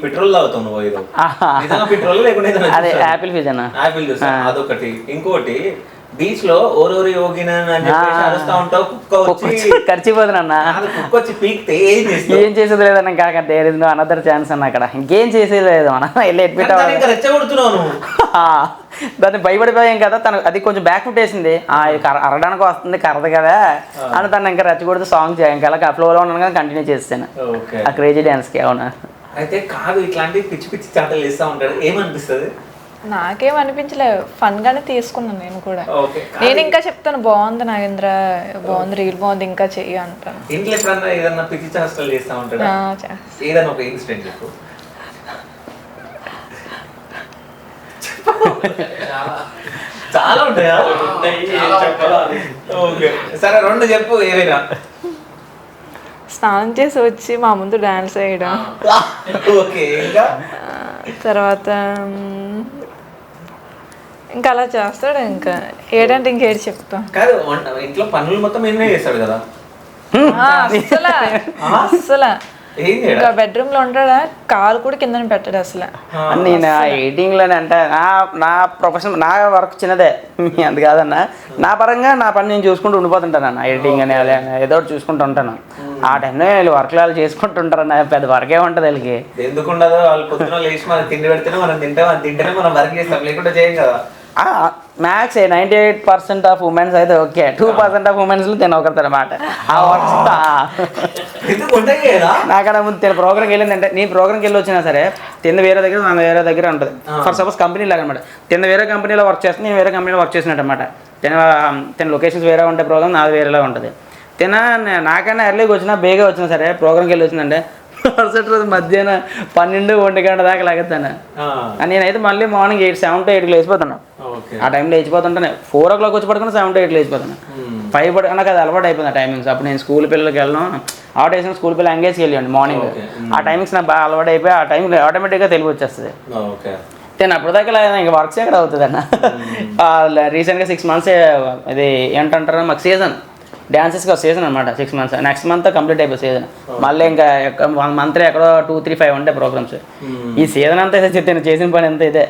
Petrol తాగుతావు నువ్వు ఏదో నిజంగా పెట్రోల్ లేకుంటే అదే యాపిల్ ఫిజ్ అన్న. యాపిల్ జ్యూస్ అదొకటి. ఇంకోటి బీచ్ లో ఓరోరి యోగిన అని చెప్పేసి అరుస్తా ఉంటావు, కుక్క వచ్చి ఖర్చిపోతున్నా. కుక్క వచ్చి పీక్తే ఏం చేసేది లేదన్న కాక there is no another chance అన్న. అక్కడ ఇంకేం చేసేది లేదు మన వెళ్ళి ఎడ్మిట్ ఇంకా రెచ్చగొడుతున్నావు నువ్వు. దాన్ని భయపడిపోయాం కదా, తను అది కొంచెం బ్యాక్ ఫుట్ వేసింది, అరడానికి వస్తుంది కరదు కదా అని తను ఇంకా రెచ్చగొడుతూ సాంగ్ ఇంకా అలా ఫ్లోలో ఉన్నాను కదా కంటిన్యూ చేస్తాను ఆ క్రేజీ డాన్స్కి. అవునా? అయితే కాదు, ఇట్లాంటి పిచ్చి పిచ్చి చాటలు చేస్తూ ఉంటాడు, ఏమనిపిస్తుంది? నాకేం అనిపించలేదు, ఫన్ గానే తీసుకున్నాను నేను కూడా. నేను ఇంకా చెప్తాను బాగుంది నాగేంద్ర, బాగుంది, రీల్ బాగుంది, ఇంకా చెయ్యి అంటాను. ఇంట్లో ఎప్పుడన్నా ఏదన్నా పిచ్చి చేష్టలు చేస్తూ ఉంటాడు? ఏదన్నా ఒక ఇన్సిడెంట్ చెప్పు. చాలా ఉంటాయా? ఓకే సరే, రెండు చెప్పు ఏదైనా. స్నానం చేసి వచ్చి మా ముందు డాన్స్ వేయడం. ఓకే, ఇంకా తర్వాత ఇంకా అలా చేస్తాడు. ఇంకా ఏడంటే ఇంకేడు చెప్తాం. కాదు, ఇంట్లో పనులు మొత్తం ఏమే చేస్తాడు కదా అసలు ఇంకా బెడ్రూమ్ లో ఉంటాడా, కాలు కూడా కింద పెట్టాడు అసలు. నేను ఎడిటింగ్ లోనే అంటే నా ప్రొఫెషన్, నా వర్క్ చిన్నదే అంత కాదన్న. నా పరంగా నా పని నేను చూసుకుంటూ ఉండిపోతుంటాను అన్న. ఎడిటింగ్ అని అదే ఏదో ఒకటి చూసుకుంటూ ఉంటాను. ఆ టైంలో వీళ్ళు వర్క్లు వాళ్ళు చేసుకుంటుంటారు అన్న, పెద్ద వర్కే ఉంటుంది వాళ్ళకి. ఎందుకు ఉండదు, వాళ్ళు పొద్దున లేచి మనం తిండి పెడితేనే మనం తింటాం, అది తింటేనే మనం వర్క్ చేస్తాం, లేకుంటే చేయం కదా. మ్యాక్స్ 98% ఆఫ్ ఉమెన్స్ అయితే ఓకే, 2% ఆఫ్ ఉమెన్స్లో తిన ఒకరితో అనమాట. ఆ వర్క్స్ నాకన్నా ముందు తిన ప్రోగ్రామ్కి వెళ్ళిందంటే, నీ ప్రోగ్రామ్కి వెళ్ళి వచ్చినా సరే తిన్న వేరే దగ్గర మన వేరే దగ్గర ఉంటుంది. ఫర్ సపోజ్ కంపెనీ లాగా అనమాట. తిన్న వేరే కంపెనీలో వర్క్ చేస్తుంది, నేను వేరే కంపెనీలో వర్క్ చేసినట్టు అనమాట. తిన లొకేషన్స్ వేరే ఉంటాయి, ప్రోగ్రామ్ నాది వేరేలా ఉంటుంది. నాకన్నా ఎర్లీగా వచ్చినా బేగా వచ్చినా సరే ప్రోగ్రామ్కి వెళ్ళి వచ్చిందంటే మరుసటి రోజు మధ్యాహ్నం 12-1 గంట దాకా లాగుతాను. నేనైతే మళ్ళీ మార్నింగ్ 7 to 8 లేచిపోతాను. ఆ టైంలో లేచిపోతుంటాను. 4 o'clock వచ్చి పడుకుని 7 to 8 లేచిపోతాను. 5 పడుకున్నాక అది అలవాటు అయిపోయింది ఆ టైమింగ్స్. అప్పుడు నేను స్కూల్ పిల్లలకి వెళ్ళను, ఆ టైమ్స్ స్కూల్ పిల్లలు ఎంగేజ్కి వెళ్ళండి మార్నింగ్. ఆ టైమింగ్స్ నాకు బాగా అలవాటు అయిపోయి ఆ టైంలో ఆటోమేటిక్గా తెలుగు వచ్చేస్తుంది. నేను అప్పుడు దాకా ఇంకా వర్క్స్ ఎక్కడ అవుతుంది అన్న. రీసెంట్గా 6 months ఇది ఏంటంటారు, మాకు సీజన్ డ్యాన్సెస్కి సీజన్ అనమాట. 6 months, నెక్స్ట్ మంత్ కంప్లీట్ అయిపోయి సీజన్. మళ్ళీ ఇంకా 1 month ఎక్కడో 2, 3, 5 ఉంటాయి ప్రోగ్రామ్స్. ఈ సీజన్ అంతా అయితే చెప్తాను, చేసిన పని అంతా ఇదే.